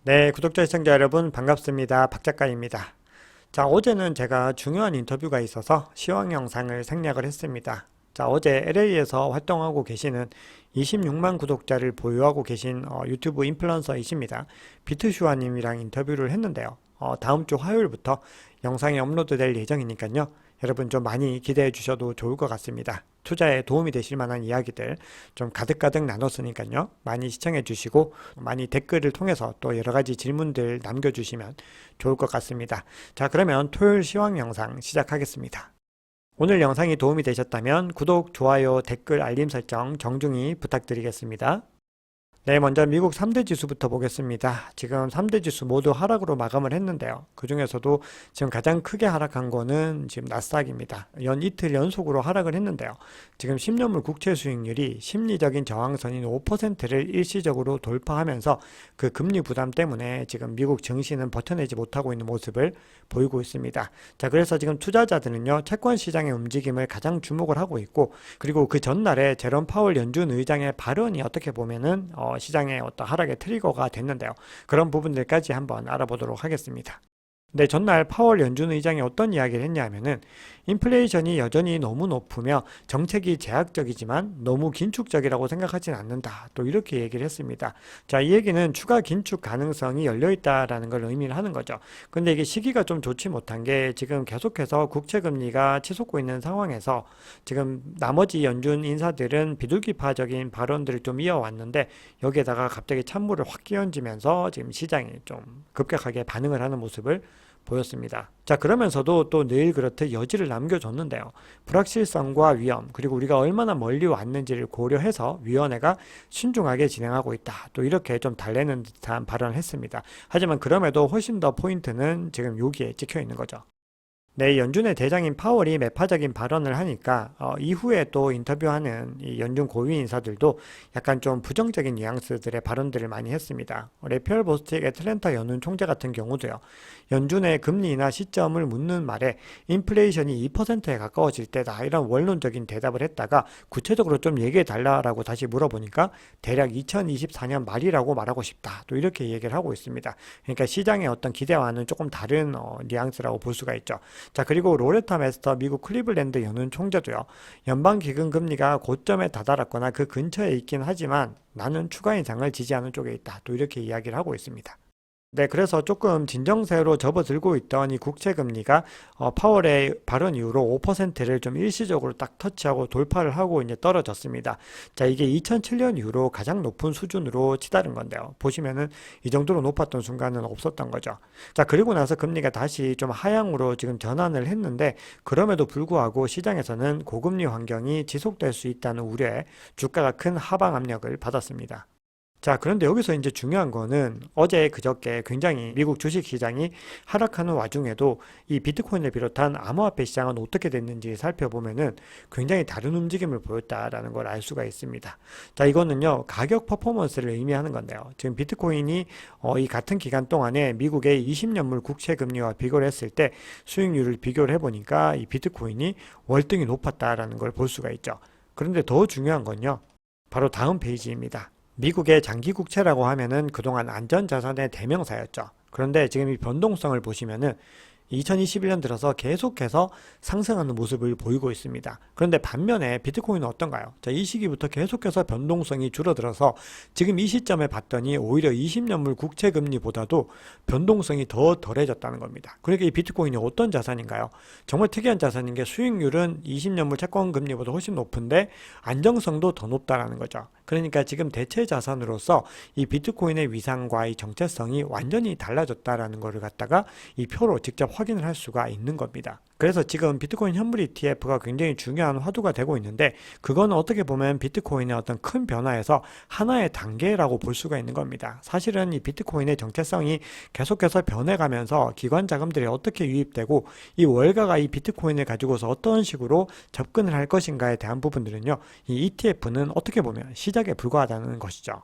네, 구독자 시청자 여러분 반갑습니다. 박 작가입니다. 자, 어제는 제가 중요한 인터뷰가 있어서 시황 영상을 생략을 했습니다. 자, 어제 LA에서 활동하고 계시는 26만 구독자를 보유하고 계신 유튜브 인플루언서이십니다. 비트슈아님이랑 인터뷰를 했는데요. 다음 주 화요일부터 영상이 업로드될 예정이니까요. 여러분 좀 많이 기대해 주셔도 좋을 것 같습니다. 투자에 도움이 되실 만한 이야기들 좀 가득가득 나눴으니까요. 많이 시청해 주시고 많이 댓글을 통해서 또 여러 가지 질문들 남겨주시면 좋을 것 같습니다. 자, 그러면 토요일 시황 영상 시작하겠습니다. 오늘 영상이 도움이 되셨다면 구독, 좋아요, 댓글, 알림 설정 정중히 부탁드리겠습니다. 네, 먼저 미국 3대 지수부터 보겠습니다. 지금 3대 지수 모두 하락으로 마감을 했는데요. 그 중에서도 지금 가장 크게 하락한 거는 지금 나스닥입니다. 이틀 연속으로 하락을 했는데요. 지금 10년물 국채 수익률이 심리적인 저항선인 5%를 일시적으로 돌파하면서 그 금리 부담 때문에 지금 미국 증시는 버텨내지 못하고 있는 모습을 보이고 있습니다. 자, 그래서 지금 투자자들은요, 채권 시장의 움직임을 가장 주목을 하고 있고, 그리고 그 전날에 제롬 파월 연준 의장의 발언이 어떻게 보면은 시장의 어떤 하락의 트리거가 됐는데요. 그런 부분들까지 한번 알아보도록 하겠습니다. 네, 전날 파월 연준 의장이 어떤 이야기를 했냐면은 인플레이션이 여전히 너무 높으며 정책이 제약적이지만 너무 긴축적이라고 생각하지는 않는다. 또 이렇게 얘기를 했습니다. 자, 이 얘기는 추가 긴축 가능성이 열려 있다라는 걸 의미를 하는 거죠. 근데 이게 시기가 좀 좋지 못한 게 지금 계속해서 국채 금리가 치솟고 있는 상황에서 지금 나머지 연준 인사들은 비둘기파적인 발언들을 좀 이어왔는데 여기에다가 갑자기 찬물을 확 끼얹으면서 지금 시장이 좀 급격하게 반응을 하는 모습을 보였습니다. 자, 그러면서도 또 늘 그렇듯 여지를 남겨줬는데요. 불확실성과 위험, 그리고 우리가 얼마나 멀리 왔는지를 고려해서 위원회가 신중하게 진행하고 있다. 또 이렇게 좀 달래는 듯한 발언을 했습니다. 하지만 그럼에도 훨씬 더 포인트는 지금 여기에 찍혀 있는 거죠. 네, 연준의 대장인 파월이 매파적인 발언을 하니까 이후에 또 인터뷰하는 이 연준 고위 인사들도 약간 좀 부정적인 뉘앙스들의 발언들을 많이 했습니다. 레피얼 보스틱 애틀랜타 연은 총재 같은 경우도요. 연준의 금리나 시점을 묻는 말에 인플레이션이 2%에 가까워질 때다 이런 원론적인 대답을 했다가 구체적으로 좀 얘기해 달라라고 다시 물어보니까 대략 2024년 말이라고 말하고 싶다. 또 이렇게 얘기를 하고 있습니다. 그러니까 시장의 어떤 기대와는 조금 다른 뉘앙스라고 볼 수가 있죠. 자, 그리고 로레타 메스터 미국 클리블랜드 연은 총재도요. 연방 기금 금리가 고점에 다다랐거나 그 근처에 있긴 하지만 나는 추가 인상을 지지하는 쪽에 있다. 또 이렇게 이야기를 하고 있습니다. 네, 그래서 조금 진정세로 접어들고 있던 이 국채금리가 파월의 발언 이후로 5%를 좀 일시적으로 딱 터치하고 돌파를 하고 이제 떨어졌습니다. 자, 이게 2007년 이후로 가장 높은 수준으로 치달은 건데요. 보시면은 이 정도로 높았던 순간은 없었던 거죠. 자, 그리고 나서 금리가 다시 좀 하향으로 지금 전환을 했는데 그럼에도 불구하고 시장에서는 고금리 환경이 지속될 수 있다는 우려에 주가가 큰 하방 압력을 받았습니다. 자, 그런데 여기서 이제 중요한 거는 어제 그저께 굉장히 미국 주식 시장이 하락하는 와중에도 이 비트코인을 비롯한 암호화폐 시장은 어떻게 됐는지 살펴보면은 굉장히 다른 움직임을 보였다라는 걸 알 수가 있습니다. 자, 이거는요, 가격 퍼포먼스를 의미하는 건데요. 지금 비트코인이 이 같은 기간 동안에 미국의 20년물 국채 금리와 비교를 했을 때 수익률을 비교를 해보니까 이 비트코인이 월등히 높았다라는 걸 볼 수가 있죠. 그런데 더 중요한 건요, 바로 다음 페이지입니다. 미국의 장기 국채라고 하면은 그동안 안전자산의 대명사였죠. 그런데 지금 이 변동성을 보시면은 2021년 들어서 계속해서 상승하는 모습을 보이고 있습니다. 그런데 반면에 비트코인은 어떤가요? 자, 이 시기부터 계속해서 변동성이 줄어들어서 지금 이 시점에 봤더니 오히려 20년물 국채 금리보다도 변동성이 더 덜해졌다는 겁니다. 그러니까 이 비트코인이 어떤 자산인가요? 정말 특이한 자산인 게 수익률은 20년물 채권 금리보다 훨씬 높은데 안정성도 더 높다라는 거죠. 그러니까 지금 대체 자산으로서 이 비트코인의 위상과 이 정체성이 완전히 달라졌다라는 것을 갖다가 이 표로 직접 확인을 할 수가 있는 겁니다. 그래서 지금 비트코인 현물 ETF가 굉장히 중요한 화두가 되고 있는데 그거는 어떻게 보면 비트코인의 어떤 큰 변화에서 하나의 단계라고 볼 수가 있는 겁니다. 사실은 이 비트코인의 정체성이 계속해서 변해가면서 기관 자금들이 어떻게 유입되고 이 월가가 이 비트코인을 가지고서 어떤 식으로 접근을 할 것인가에 대한 부분들은요, 이 ETF는 어떻게 보면 시작에 불과하다는 것이죠.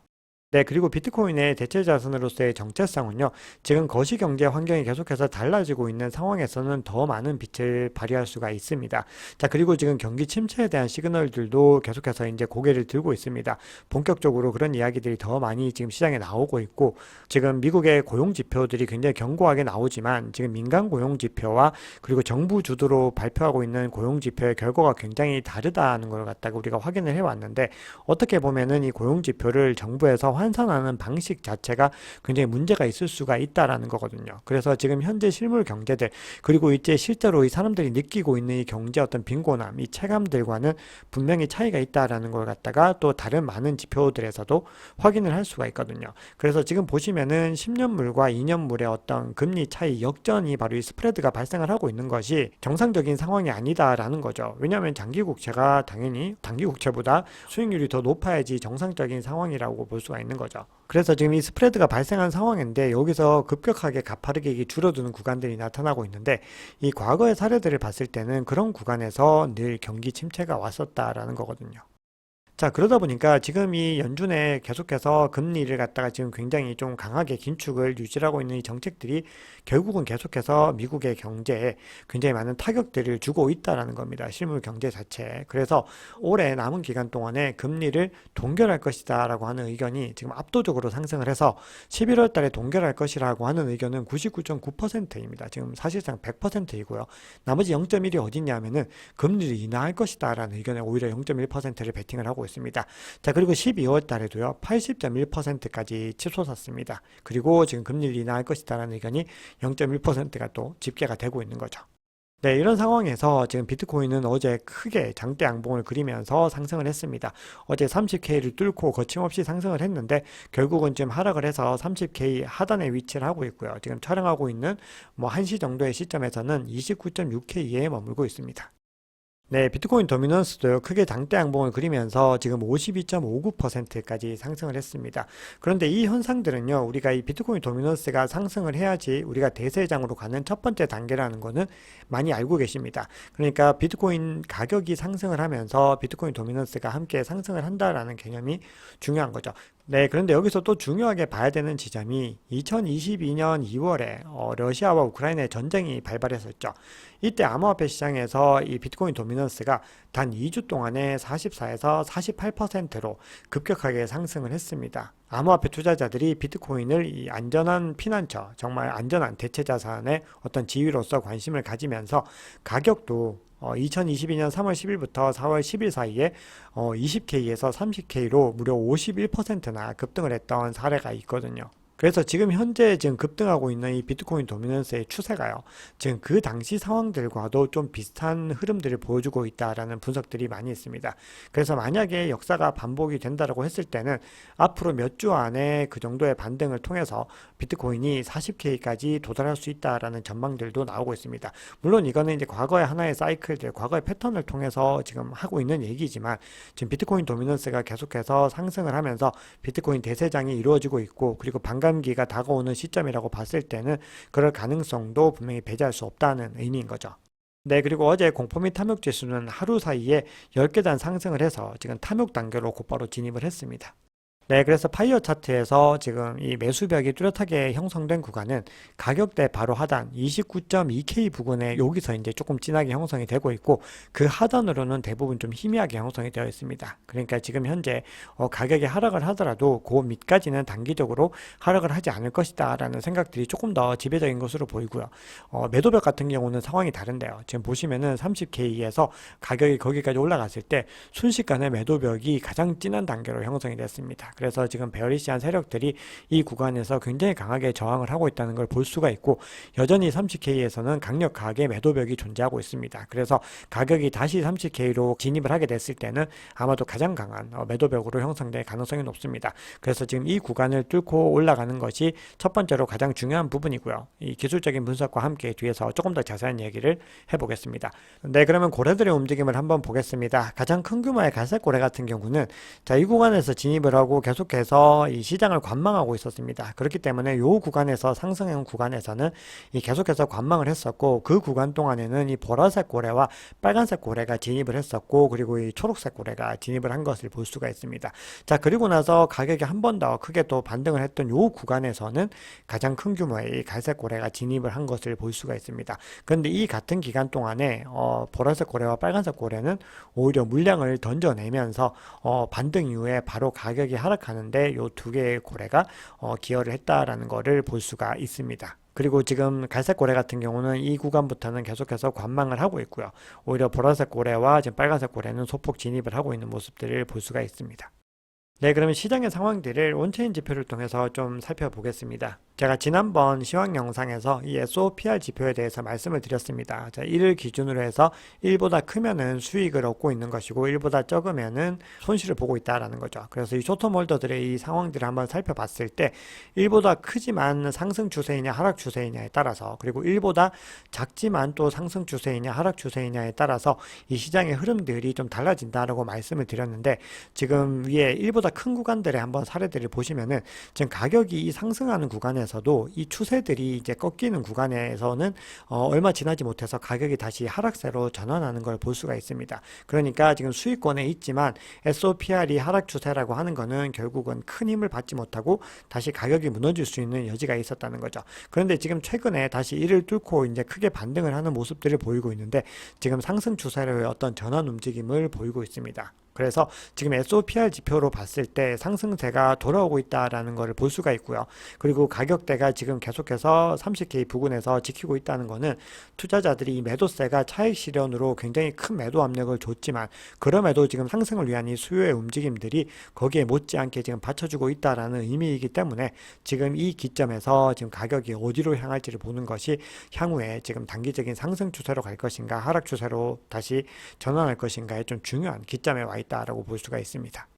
네, 그리고 비트코인의 대체 자산으로서의 정체성은요, 지금 거시경제 환경이 계속해서 달라지고 있는 상황에서는 더 많은 빛을 발휘할 수가 있습니다. 자, 그리고 지금 경기 침체에 대한 시그널들도 계속해서 이제 고개를 들고 있습니다. 본격적으로 그런 이야기들이 더 많이 지금 시장에 나오고 있고, 지금 미국의 고용 지표들이 굉장히 견고하게 나오지만, 지금 민간 고용 지표와 그리고 정부 주도로 발표하고 있는 고용 지표의 결과가 굉장히 다르다는 걸 갖다가 우리가 확인을 해왔는데, 어떻게 보면은 이 고용 지표를 정부에서 환산하는 방식 자체가 굉장히 문제가 있을 수가 있다라는 거거든요. 그래서 지금 현재 실물 경제들 그리고 이제 실제로 이 사람들이 느끼고 있는 이 경제 어떤 빈곤함, 이 체감들과는 분명히 차이가 있다라는 걸 갖다가 또 다른 많은 지표들에서도 확인을 할 수가 있거든요. 그래서 지금 보시면은 10년물과 2년물의 어떤 금리 차이 역전이 바로 이 스프레드가 발생을 하고 있는 것이 정상적인 상황이 아니다라는 거죠. 왜냐하면 장기 국채가 당연히 단기 국채보다 수익률이 더 높아야지 정상적인 상황이라고 볼 수가 있는 거죠. 그래서 지금 이 스프레드가 발생한 상황인데 여기서 급격하게 가파르게 줄어드는 구간들이 나타나고 있는데 이 과거의 사례들을 봤을 때는 그런 구간에서 늘 경기 침체가 왔었다라는 거거든요. 자, 그러다 보니까 지금 이 연준에 계속해서 금리를 갖다가 지금 굉장히 좀 강하게 긴축을 유지하고 있는 이 정책들이 결국은 계속해서 미국의 경제에 굉장히 많은 타격들을 주고 있다라는 겁니다. 실물 경제 자체에. 그래서 올해 남은 기간 동안에 금리를 동결할 것이다라고 하는 의견이 지금 압도적으로 상승을 해서 11월 달에 동결할 것이라고 하는 의견은 99.9%입니다. 지금 사실상 100%이고요. 나머지 0.1이 어딨냐면은 금리를 인하할 것이다라는 의견에 오히려 0.1%를 베팅을 하고 있습니다. 자, 그리고 12월 달에도요, 80.1%까지 치솟았습니다. 그리고 지금 금리를 인하할 것이다라는 의견이 0.1%가 또 집계가 되고 있는 거죠. 네, 이런 상황에서 지금 비트코인은 어제 크게 장대 양봉을 그리면서 상승을 했습니다. 어제 30K를 뚫고 거침없이 상승을 했는데 결국은 지금 하락을 해서 30K 하단에 위치를 하고 있고요. 지금 촬영하고 있는 1시 정도의 시점에서는 29.6K에 머물고 있습니다. 네, 비트코인 도미넌스도 크게 장대 양봉을 그리면서 지금 52.59%까지 상승을 했습니다. 그런데 이 현상들은요, 우리가 이 비트코인 도미넌스가 상승을 해야지 우리가 대세장으로 가는 첫 번째 단계라는 거는 많이 알고 계십니다. 그러니까 비트코인 가격이 상승을 하면서 비트코인 도미넌스가 함께 상승을 한다라는 개념이 중요한 거죠. 네, 그런데 여기서 또 중요하게 봐야 되는 지점이 2022년 2월에 러시아와 우크라이나의 전쟁이 발발했었죠. 이때 암호화폐 시장에서 이 비트코인 도미넌스가 단 2주 동안에 44에서 48%로 급격하게 상승을 했습니다. 암호화폐 투자자들이 비트코인을 이 안전한 피난처, 정말 안전한 대체 자산의 어떤 지위로서 관심을 가지면서 가격도 2022년 3월 10일부터 4월 10일 사이에 20K에서 30K로 무려 51%나 급등을 했던 사례가 있거든요. 그래서 지금 현재 지금 급등하고 있는 이 비트코인 도미넌스의 추세가요. 지금 그 당시 상황들과도 좀 비슷한 흐름들을 보여주고 있다라는 분석들이 많이 있습니다. 그래서 만약에 역사가 반복이 된다라고 했을 때는 앞으로 몇 주 안에 그 정도의 반등을 통해서 비트코인이 40K까지 도달할 수 있다라는 전망들도 나오고 있습니다. 물론 이거는 이제 과거의 하나의 사이클들, 과거의 패턴을 통해서 지금 하고 있는 얘기지만 지금 비트코인 도미넌스가 계속해서 상승을 하면서 비트코인 대세장이 이루어지고 있고 그리고 반감기가 다가오는 시점이라고 봤을 때는 그럴 가능성도 분명히 배제할 수 없다는 의미인 거죠. 네, 그리고 어제 공포 및 탐욕 지수는 하루 사이에 10계단 상승을 해서 지금 탐욕 단계로 곧바로 진입을 했습니다. 네, 그래서 파이어 차트에서 지금 이 매수벽이 뚜렷하게 형성된 구간은 가격대 바로 하단 29.2K 부근에 여기서 이제 조금 진하게 형성이 되고 있고 그 하단으로는 대부분 좀 희미하게 형성이 되어 있습니다. 그러니까 지금 현재 가격이 하락을 하더라도 그 밑까지는 단기적으로 하락을 하지 않을 것이다 라는 생각들이 조금 더 지배적인 것으로 보이고요. 매도벽 같은 경우는 상황이 다른데요. 지금 보시면은 30K에서 가격이 거기까지 올라갔을 때 순식간에 매도벽이 가장 진한 단계로 형성이 됐습니다. 그래서 지금 베어리시한 세력들이 이 구간에서 굉장히 강하게 저항을 하고 있다는 걸 볼 수가 있고 여전히 30K에서는 강력하게 매도벽이 존재하고 있습니다. 그래서 가격이 다시 30K로 진입을 하게 됐을 때는 아마도 가장 강한 매도벽으로 형성될 가능성이 높습니다. 그래서 지금 이 구간을 뚫고 올라가는 것이 첫 번째로 가장 중요한 부분이고요. 이 기술적인 분석과 함께 뒤에서 조금 더 자세한 얘기를 해보겠습니다. 네, 그러면 고래들의 움직임을 한번 보겠습니다. 가장 큰 규모의 갈색 고래 같은 경우는 자, 이 구간에서 진입을 하고 계속해서 이 시장을 관망하고 있었습니다. 그렇기 때문에 이 구간에서 상승한 구간에서는 이 계속해서 관망을 했었고, 그 구간 동안에는 이 보라색 고래와 빨간색 고래가 진입을 했었고, 그리고 이 초록색 고래가 진입을 한 것을 볼 수가 있습니다. 자, 그리고 나서 가격이 한 번 더 크게 또 반등을 했던 이 구간에서는 가장 큰 규모의 이 갈색 고래가 진입을 한 것을 볼 수가 있습니다. 그런데 이 같은 기간 동안에 보라색 고래와 빨간색 고래는 오히려 물량을 던져내면서 반등 이후에 바로 가격이 하락하는데 이 두 개의 고래가 기여를 했다라는 것을 볼 수가 있습니다. 그리고 지금 갈색 고래 같은 경우는 이 구간부터는 계속해서 관망을 하고 있고요. 오히려 보라색 고래와 지금 빨간색 고래는 소폭 진입을 하고 있는 모습들을 볼 수가 있습니다. 네, 그러면 시장의 상황들을 온체인 지표를 통해서 좀 살펴보겠습니다. 제가 지난번 시황 영상에서 이 SOPR 지표에 대해서 말씀을 드렸습니다. 자, 이를 기준으로 해서 1보다 크면은 수익을 얻고 있는 것이고 1보다 적으면은 손실을 보고 있다라는 거죠. 그래서 이 쇼텀 홀더들의 이 상황들을 한번 살펴봤을 때 1보다 크지만 상승 추세이냐 하락 추세이냐에 따라서, 그리고 1보다 작지만 또 상승 추세이냐 하락 추세이냐에 따라서 이 시장의 흐름들이 좀 달라진다라고 말씀을 드렸는데, 지금 위에 1보다 큰 구간들의 한번 사례들을 보시면은 지금 가격이 이 상승하는 구간에서도 이 추세들이 이제 꺾이는 구간에서는 얼마 지나지 못해서 가격이 다시 하락세로 전환하는 걸 볼 수가 있습니다. 그러니까 지금 수익권에 있지만 SOPR이 하락 추세라고 하는 거는 결국은 큰 힘을 받지 못하고 다시 가격이 무너질 수 있는 여지가 있었다는 거죠. 그런데 지금 최근에 다시 이를 뚫고 이제 크게 반등을 하는 모습들을 보이고 있는데, 지금 상승 추세로의 어떤 전환 움직임을 보이고 있습니다. 그래서 지금 SOPR 지표로 봤을 때 상승세가 돌아오고 있다라는 것을 볼 수가 있고요. 그리고 가격대가 지금 계속해서 30K 부근에서 지키고 있다는 것은 투자자들이 이 매도세가 차익 실현으로 굉장히 큰 매도 압력을 줬지만, 그럼에도 지금 상승을 위한 이 수요의 움직임들이 거기에 못지않게 지금 받쳐주고 있다라는 의미이기 때문에 지금 이 기점에서 지금 가격이 어디로 향할지를 보는 것이 향후에 지금 단기적인 상승 추세로 갈 것인가 하락 추세로 다시 전환할 것인가에 좀 중요한 기점에 와 있다라고 볼 수가 있습니다.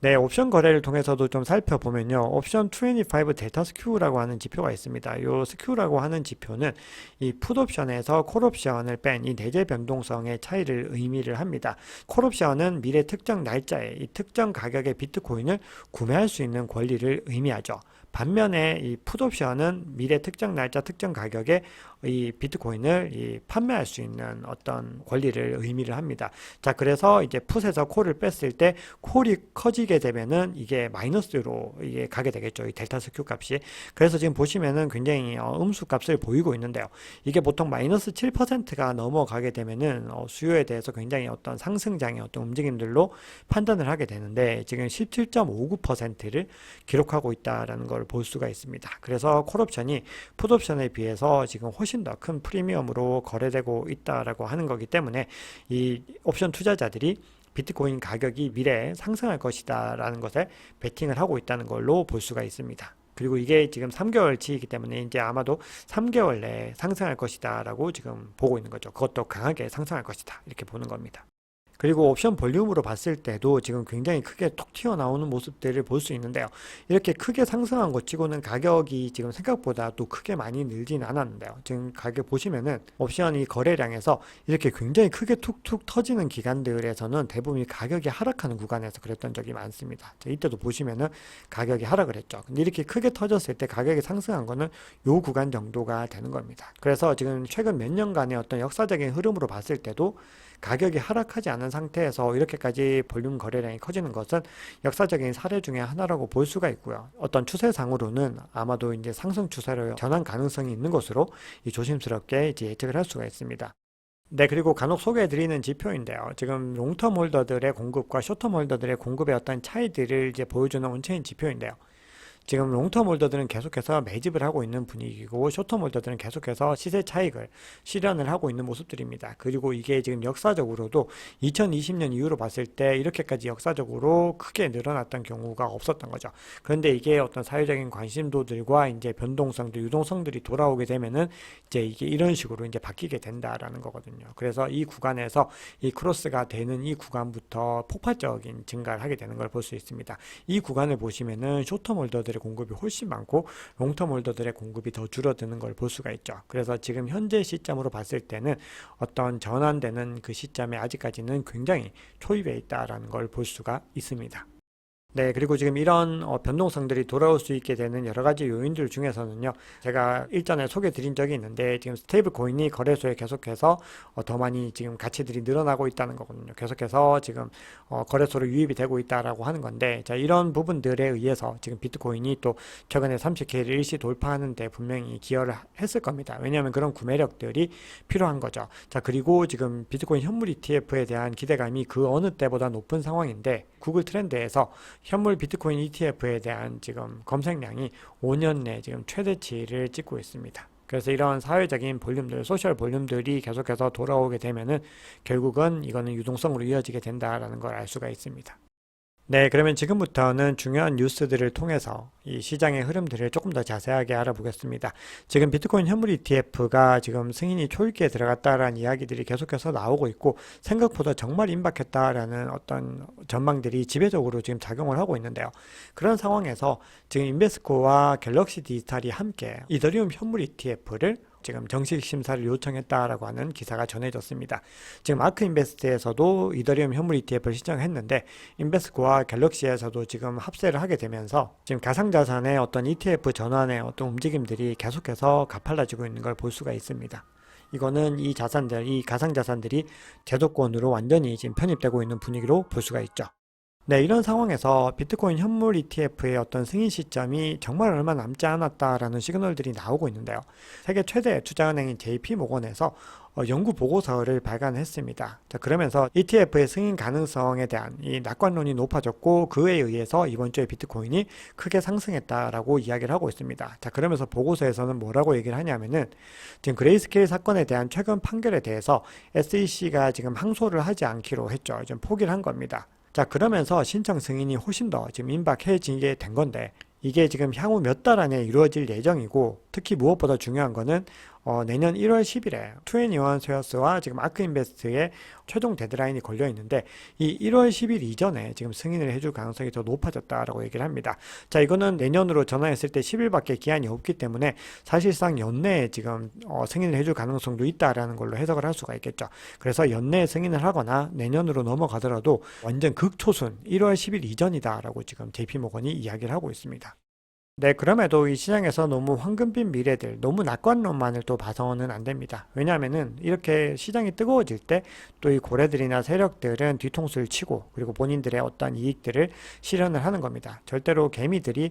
네, 옵션 거래를 통해서도 좀 살펴보면요. 옵션 25 델타 스큐라고 하는 지표가 있습니다. 이 스큐라고 하는 지표는 이 풋옵션에서 콜옵션을 뺀 이 내재 변동성의 차이를 의미를 합니다. 콜옵션은 미래 특정 날짜에 이 특정 가격의 비트코인을 구매할 수 있는 권리를 의미하죠. 반면에 이 풋옵션은 미래 특정 날짜 특정 가격에 이 비트코인을 판매할 수 있는 어떤 권리를 의미를 합니다. 자, 그래서 이제 풋에서 콜을 뺐을 때 콜이 커지게 되면은 이게 마이너스로 이게 가게 되겠죠. 이 델타 스큐 값이. 그래서 지금 보시면은 굉장히 음수 값을 보이고 있는데요. 이게 보통 마이너스 7%가 넘어가게 되면은 수요에 대해서 굉장히 어떤 상승장의 어떤 움직임들로 판단을 하게 되는데, 지금 17.59%를 기록하고 있다라는 걸 볼 수가 있습니다. 그래서 콜옵션이 풋옵션에 비해서 지금 훨씬 더 큰 프리미엄으로 거래되고 있다라고 하는 거기 때문에 이 옵션 투자자들이 비트코인 가격이 미래에 상승할 것이다 라는 것에 베팅을 하고 있다는 걸로 볼 수가 있습니다. 그리고 이게 지금 3개월치이기 때문에 이제 아마도 3개월 내에 상승할 것이다 라고 지금 보고 있는 거죠. 그것도 강하게 상승할 것이다 이렇게 보는 겁니다. 그리고 옵션 볼륨으로 봤을 때도 지금 굉장히 크게 톡 튀어나오는 모습들을 볼 수 있는데요. 이렇게 크게 상승한 것 치고는 가격이 지금 생각보다 또 크게 많이 늘진 않았는데요. 지금 가격 보시면은 옵션이 거래량에서 이렇게 굉장히 크게 툭툭 터지는 기간들에서는 대부분 가격이 하락하는 구간에서 그랬던 적이 많습니다. 이때도 보시면은 가격이 하락을 했죠. 근데 이렇게 크게 터졌을 때 가격이 상승한 거는 요 구간 정도가 되는 겁니다. 그래서 지금 최근 몇 년간의 어떤 역사적인 흐름으로 봤을 때도 가격이 하락하지 않은 상태에서 이렇게까지 볼륨 거래량이 커지는 것은 역사적인 사례 중에 하나라고 볼 수가 있고요. 어떤 추세상으로는 아마도 이제 상승 추세로 전환 가능성이 있는 것으로 조심스럽게 이제 예측을 할 수가 있습니다. 네, 그리고 간혹 소개해드리는 지표인데요. 지금 롱텀 홀더들의 공급과 숏텀 홀더들의 공급의 어떤 차이들을 이제 보여주는 온체인 지표인데요. 지금 롱텀 홀더들은 계속해서 매집을 하고 있는 분위기고, 숏텀 홀더들은 계속해서 시세 차익을 실현을 하고 있는 모습들입니다. 그리고 이게 지금 역사적으로도 2020년 이후로 봤을 때 이렇게까지 역사적으로 크게 늘어났던 경우가 없었던 거죠. 그런데 이게 어떤 사회적인 관심도들과 이제 변동성들, 유동성들이 돌아오게 되면은 이제 이게 이런 식으로 이제 바뀌게 된다라는 거거든요. 그래서 이 구간에서 이 크로스가 되는 이 구간부터 폭발적인 증가를 하게 되는 걸 볼 수 있습니다. 이 구간을 보시면은 숏텀 홀더들 공급이 훨씬 많고 롱텀 홀더들의 공급이 더 줄어드는 걸 볼 수가 있죠. 그래서 지금 현재 시점으로 봤을 때는 어떤 전환되는 그 시점에 아직까지는 굉장히 초입에 있다라는 걸 볼 수가 있습니다. 네, 그리고 지금 이런 변동성들이 돌아올 수 있게 되는 여러 가지 요인들 중에서는요, 제가 일전에 소개 드린 적이 있는데, 지금 스테이블 코인이 거래소에 계속해서 더 많이 지금 가치들이 늘어나고 있다는 거거든요. 계속해서 지금 거래소로 유입이 되고 있다라고 하는 건데, 자, 이런 부분들에 의해서 지금 비트코인이 또 최근에 30K를 일시 돌파하는데 분명히 기여를 했을 겁니다. 왜냐하면 그런 구매력들이 필요한 거죠. 자, 그리고 지금 비트코인 현물 ETF에 대한 기대감이 그 어느 때보다 높은 상황인데, 구글 트렌드에서 현물 비트코인 ETF에 대한 지금 검색량이 5년 내 지금 최대치를 찍고 있습니다. 그래서 이런 사회적인 볼륨들, 소셜 볼륨들이 계속해서 돌아오게 되면은 결국은 이거는 유동성으로 이어지게 된다라는 걸 알 수가 있습니다. 네, 그러면 지금부터는 중요한 뉴스들을 통해서 이 시장의 흐름들을 조금 더 자세하게 알아보겠습니다. 지금 비트코인 현물 ETF가 지금 승인이 초읽기에 들어갔다라는 이야기들이 계속해서 나오고 있고 생각보다 정말 임박했다라는 어떤 전망들이 지배적으로 지금 작용을 하고 있는데요. 그런 상황에서 지금 인베스코와 갤럭시 디지털이 함께 이더리움 현물 ETF를 지금 정식 심사를 요청했다라고 하는 기사가 전해졌습니다. 지금 아크 인베스트에서도 이더리움 현물 ETF를 신청했는데 인베스코와 갤럭시에서도 지금 합세를 하게 되면서 지금 가상자산의 어떤 ETF 전환의 어떤 움직임들이 계속해서 가팔라지고 있는 걸 볼 수가 있습니다. 이거는 이 자산들, 이 가상자산들이 제도권으로 완전히 지금 편입되고 있는 분위기로 볼 수가 있죠. 네, 이런 상황에서 비트코인 현물 ETF의 어떤 승인 시점이 정말 얼마 남지 않았다라는 시그널들이 나오고 있는데요. 세계 최대 투자은행인 JP모건에서 연구 보고서를 발간했습니다. 자, 그러면서 ETF의 승인 가능성에 대한 이 낙관론이 높아졌고 그에 의해서 이번 주에 비트코인이 크게 상승했다라고 이야기를 하고 있습니다. 자, 그러면서 보고서에서는 뭐라고 얘기를 하냐면은 지금 그레이스케일 사건에 대한 최근 판결에 대해서 SEC가 지금 항소를 하지 않기로 했죠. 좀 포기를 한 겁니다. 자, 그러면서 신청 승인이 훨씬 더 지금 임박해지게 된 건데 이게 지금 향후 몇 달 안에 이루어질 예정이고 특히 무엇보다 중요한 거는 내년 1월 10일에 투애니원 쉐어스와 지금 아크인베스트의 최종 데드라인이 걸려 있는데 이 1월 10일 이전에 지금 승인을 해줄 가능성이 더 높아졌다라고 얘기를 합니다. 자, 이거는 내년으로 전환했을 때 10일밖에 기한이 없기 때문에 사실상 연내에 지금 승인을 해줄 가능성도 있다라는 걸로 해석을 할 수가 있겠죠. 그래서 연내에 승인을 하거나 내년으로 넘어가더라도 완전 극초순 1월 10일 이전이다라고 지금 JP모건이 이야기를 하고 있습니다. 네, 그럼에도 이 시장에서 너무 황금빛 미래들, 너무 낙관론만을 또 봐서는 안 됩니다. 왜냐하면은 이렇게 시장이 뜨거워질 때 또 이 고래들이나 세력들은 뒤통수를 치고 그리고 본인들의 어떤 이익들을 실현을 하는 겁니다. 절대로 개미들이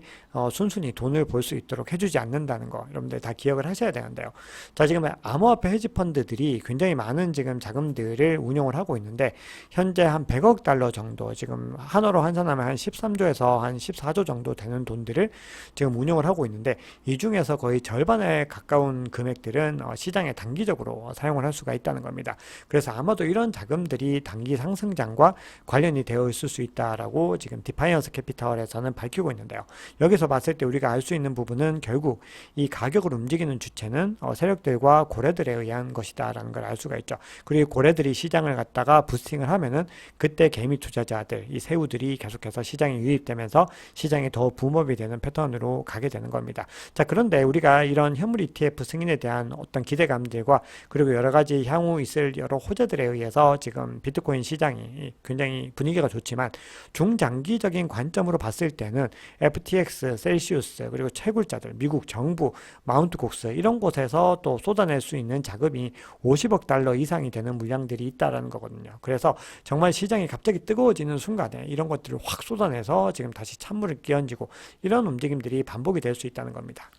순순히 돈을 벌 수 있도록 해주지 않는다는 거 여러분들 다 기억을 하셔야 되는데요. 자, 지금 암호화폐 헤지 펀드들이 굉장히 많은 지금 자금들을 운용을 하고 있는데 현재 한 100억 달러 정도 지금 한화로 환산하면 한 13조에서 한 14조 정도 되는 돈들을 지금 운영을 하고 있는데 이 중에서 거의 절반에 가까운 금액들은 시장에 단기적으로 사용을 할 수가 있다는 겁니다. 그래서 아마도 이런 자금들이 단기 상승장과 관련이 되어 있을 수 있다라고 지금 디파이언스 캐피털에서는 밝히고 있는데요. 여기서 봤을 때 우리가 알 수 있는 부분은 결국 이 가격을 움직이는 주체는 세력들과 고래들에 의한 것이다라는 걸 알 수가 있죠. 그리고 고래들이 시장을 갖다가 부스팅을 하면은 그때 개미 투자자들, 이 새우들이 계속해서 시장에 유입되면서 시장이 더 붐업이 되는 패턴으로 가게 되는 겁니다. 자, 그런데 우리가 이런 현물 ETF 승인에 대한 어떤 기대감들과 그리고 여러 가지 향후 있을 여러 호재들에 의해서 지금 비트코인 시장이 굉장히 분위기가 좋지만 중장기적인 관점으로 봤을 때는 FTX, 셀시우스 그리고 채굴자들, 미국 정부, 마운트 곡스 이런 곳에서 또 쏟아낼 수 있는 자금이 50억 달러 이상이 되는 물량들이 있다라는 거거든요. 그래서 정말 시장이 갑자기 뜨거워지는 순간에 이런 것들을 확 쏟아내서 지금 다시 찬물을 끼얹고 이런 움직임들이 반복이 될 수 있다는 겁니다.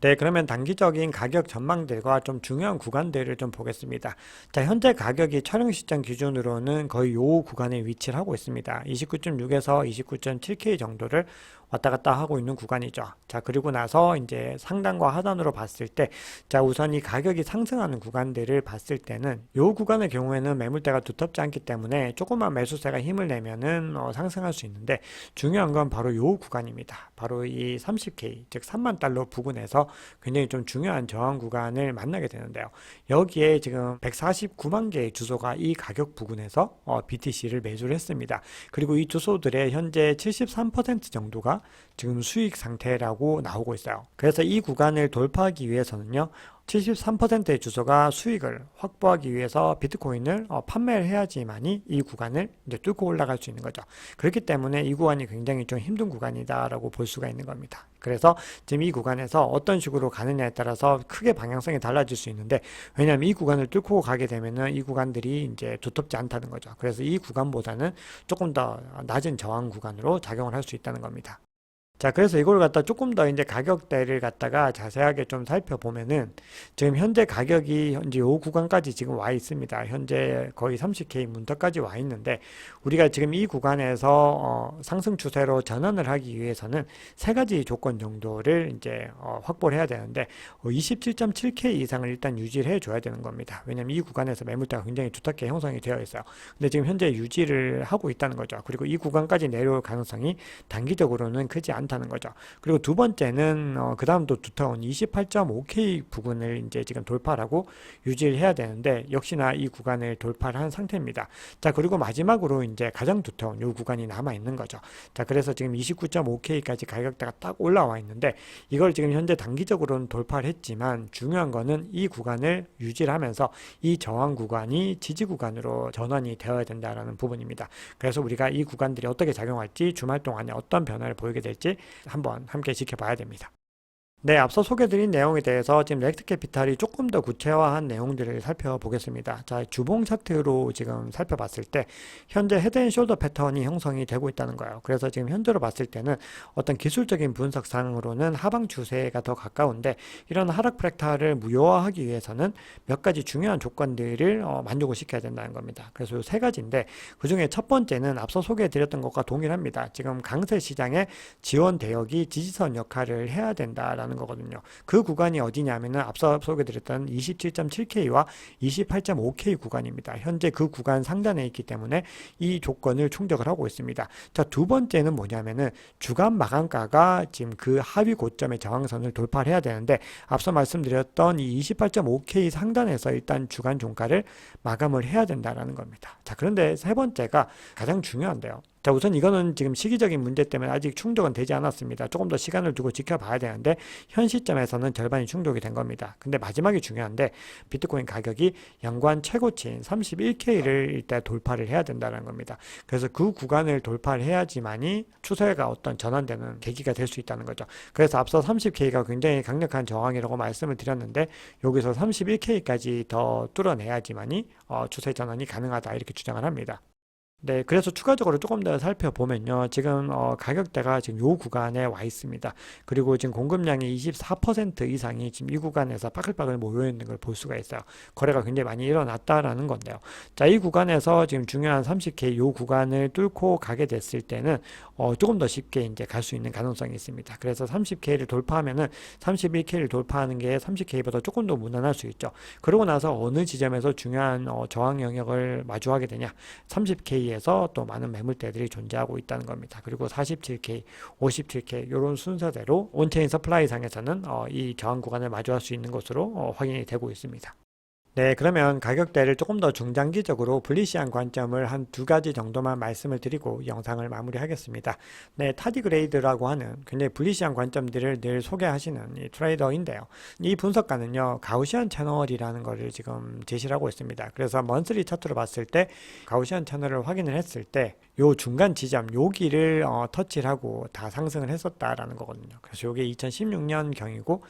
네, 그러면 단기적인 가격 전망들과 좀 중요한 구간들을 좀 보겠습니다. 자, 현재 가격이 촬영 시점 기준으로는 거의 요 구간에 위치를 하고 있습니다. 29.6에서 29.7K 정도를 왔다 갔다 하고 있는 구간이죠. 자, 그리고 나서 이제 상단과 하단으로 봤을 때, 자, 우선 이 가격이 상승하는 구간들을 봤을 때는 요 구간의 경우에는 매물대가 두텁지 않기 때문에 조금만 매수세가 힘을 내면은 상승할 수 있는데 중요한 건 바로 요 구간입니다. 바로 이 30K, 즉 3만 달러 부근에서 굉장히 좀 중요한 저항 구간을 만나게 되는데요. 여기에 지금 149만 개의 주소가 이 가격 부근에서 BTC를 매수를 했습니다. 그리고 이 주소들의 현재 73% 정도가 지금 수익 상태라고 나오고 있어요. 그래서 이 구간을 돌파하기 위해서는요, 73%의 주소가 수익을 확보하기 위해서 비트코인을 판매를 해야지만이 이 구간을 이제 뚫고 올라갈 수 있는 거죠. 그렇기 때문에 이 구간이 굉장히 좀 힘든 구간이다라고 볼 수가 있는 겁니다. 그래서 지금 이 구간에서 어떤 식으로 가느냐에 따라서 크게 방향성이 달라질 수 있는데, 왜냐하면 이 구간을 뚫고 가게 되면은 이 구간들이 이제 두텁지 않다는 거죠. 그래서 이 구간보다는 조금 더 낮은 저항 구간으로 작용을 할 수 있다는 겁니다. 자, 그래서 이걸 갖다 조금 더 이제 가격대를 갖다가 자세하게 좀 살펴보면은, 지금 현재 가격이 현재 요 구간까지 지금 와 있습니다. 현재 거의 30K 문턱까지 와 있는데, 우리가 지금 이 구간에서 상승 추세로 전환을 하기 위해서는 세 가지 조건 정도를 이제 확보를 해야 되는데, 27.7K 이상을 일단 유지를 해줘야 되는 겁니다. 왜냐면 이 구간에서 매물대가 굉장히 두텁게 형성이 되어 있어요. 근데 지금 현재 유지를 하고 있다는 거죠. 그리고 이 구간까지 내려올 가능성이 단기적으로는 크지 않다는 거죠. 그리고 두 번째는 그 다음 또 두터운 28.5K 부근을 이제 지금 돌파하고 유지를 해야 되는데, 역시나 이 구간을 돌파를 한 상태입니다. 자, 그리고 마지막으로 이제 가장 두터운 이 구간이 남아 있는 거죠. 자, 그래서 지금 29.5K까지 가격대가 딱 올라와 있는데, 이걸 지금 현재 단기적으로는 돌파를 했지만, 중요한 거는 이 구간을 유지를 하면서 이 저항 구간이 지지 구간으로 전환이 되어야 된다라는 부분입니다. 그래서 우리가 이 구간들이 어떻게 작용할지, 주말 동안에 어떤 변화를 보이게 될지 한번 함께 지켜봐야 됩니다. 네, 앞서 소개드린 내용에 대해서 지금 렉트캐피탈이 조금 더 구체화한 내용들을 살펴보겠습니다. 자, 주봉 차트로 지금 살펴봤을 때 현재 헤드앤숄더 패턴이 형성이 되고 있다는 거예요. 그래서 지금 현재로 봤을 때는 어떤 기술적인 분석상으로는 하방 추세가 더 가까운데, 이런 하락 프랙탈을 무효화하기 위해서는 몇 가지 중요한 조건들을 만족을 시켜야 된다는 겁니다. 그래서 세 가지인데, 그 중에 첫 번째는 앞서 소개해드렸던 것과 동일합니다. 지금 강세 시장의 지원 대역이 지지선 역할을 해야 된다라는 거거든요. 그 구간이 어디냐면은 앞서 소개드렸던 27.7K와 28.5K 구간입니다. 현재 그 구간 상단에 있기 때문에 이 조건을 충족을 하고 있습니다. 자, 두 번째는 뭐냐면은 주간 마감가가 지금 그 하위 고점의 저항선을 돌파를 해야 되는데, 앞서 말씀드렸던 이 28.5K 상단에서 일단 주간 종가를 마감을 해야 된다라는 겁니다. 자, 그런데 세 번째가 가장 중요한데요. 자, 우선 이거는 지금 시기적인 문제 때문에 아직 충족은 되지 않았습니다. 조금 더 시간을 두고 지켜봐야 되는데, 현 시점에서는 절반이 충족이 된 겁니다. 근데 마지막이 중요한데, 비트코인 가격이 연간 최고치인 31K를 일단 돌파를 해야 된다는 겁니다. 그래서 그 구간을 돌파를 해야지만이 추세가 어떤 전환되는 계기가 될 수 있다는 거죠. 그래서 앞서 30K가 굉장히 강력한 저항이라고 말씀을 드렸는데, 여기서 31K까지 더 뚫어내야지만이 추세 전환이 가능하다, 이렇게 주장을 합니다. 네, 그래서 추가적으로 조금 더 살펴보면요. 지금 가격대가 지금 요 구간에 와 있습니다. 그리고 지금 공급량이 24% 이상이 지금 이 구간에서 빠글빠글 모여 있는 걸 볼 수가 있어요. 거래가 굉장히 많이 일어났다라는 건데요. 자, 이 구간에서 지금 중요한 30K 요 구간을 뚫고 가게 됐을 때는 조금 더 쉽게 이제 갈 수 있는 가능성이 있습니다. 그래서 30K를 돌파하면은 31K를 돌파하는 게 30K보다 조금 더 무난할 수 있죠. 그러고 나서 어느 지점에서 중요한 저항 영역을 마주하게 되냐? 30K에 에서 또 많은 매물대들이 존재하고 있다는 겁니다. 그리고 47K, 57K 이런 순서대로 온체인 서플라이 상에서는 이 저항 구간을 마주할 수 있는 것으로 확인이 되고 있습니다. 네, 그러면 가격대를 조금 더 중장기적으로 불리시한 관점을 한 두 가지 정도만 말씀을 드리고 영상을 마무리하겠습니다. 네, 타디그레이드라고 하는 굉장히 불리시한 관점들을 늘 소개하시는 이 트레이더인데요. 이 분석가는요, 가우시안 채널이라는 것을 지금 제시를 하고 있습니다. 그래서 먼슬리 차트로 봤을 때 가우시안 채널을 확인을 했을 때 요 중간 지점, 여기를 터치를 하고 다 상승을 했었다라는 거거든요. 그래서 이게 2016년 경이고,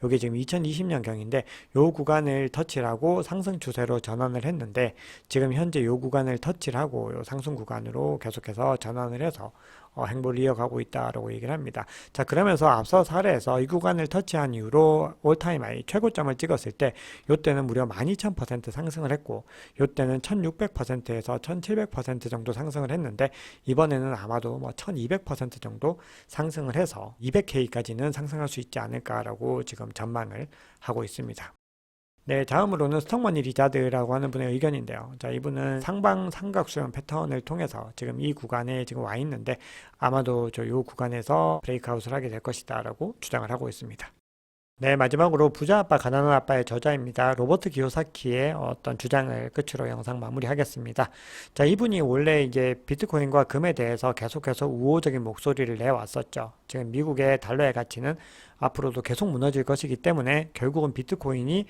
요게 지금 2020년 경인데, 요 구간을 터치를 하고 상승 추세로 전환을 했는데, 지금 현재 요 구간을 터치를 하고 요 상승 구간으로 계속해서 전환을 해서 행보를 이어가고 있다라고 얘기를 합니다. 자, 그러면서 앞서 사례에서 이 구간을 터치한 이후로 올타임 하이 최고점을 찍었을 때, 요때는 무려 12,000% 상승을 했고, 요때는 1600%에서 1700% 정도 상승을 했는데, 이번에는 아마도 뭐 1200% 정도 상승을 해서 200K까지는 상승할 수 있지 않을까라고 지금 전망을 하고 있습니다. 네, 다음으로는 스톡머니 리자드라고 하는 분의 의견인데요. 자, 이분은 상방 삼각수렴 패턴을 통해서 지금 이 구간에 지금 와 있는데, 아마도 이 구간에서 브레이크아웃을 하게 될 것이다 라고 주장을 하고 있습니다. 네, 마지막으로 부자 아빠, 가난한 아빠의 저자입니다. 로버트 기요사키의 어떤 주장을 끝으로 영상 마무리하겠습니다. 자, 이분이 원래 이제 비트코인과 금에 대해서 계속해서 우호적인 목소리를 내왔었죠. 지금 미국의 달러의 가치는 앞으로도 계속 무너질 것이기 때문에 결국은 비트코인이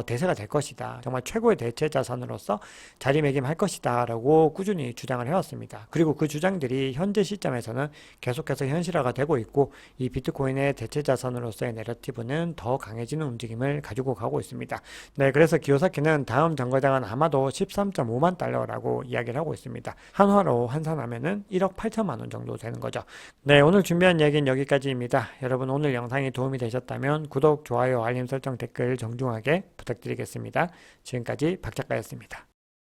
대세가 될 것이다. 정말 최고의 대체 자산으로서 자리매김할 것이다. 라고 꾸준히 주장을 해왔습니다. 그리고 그 주장들이 현재 시점에서는 계속해서 현실화가 되고 있고 이 비트코인의 대체 자산으로서의 내러티브는 더 강해지는 움직임을 가지고 가고 있습니다. 네, 그래서 기요사키는 다음 정거장은 아마도 13.5만 달러라고 이야기를 하고 있습니다. 한화로 환산하면은 1억 8천만 원 정도 되는 거죠. 네, 오늘 준비한 이야기는 여기까지입니다. 여러분 오늘 영상이 도움이 되셨다면 구독, 좋아요, 알림 설정, 댓글 정중하게 부탁드리겠습니다. 지금까지 박 작가였습니다.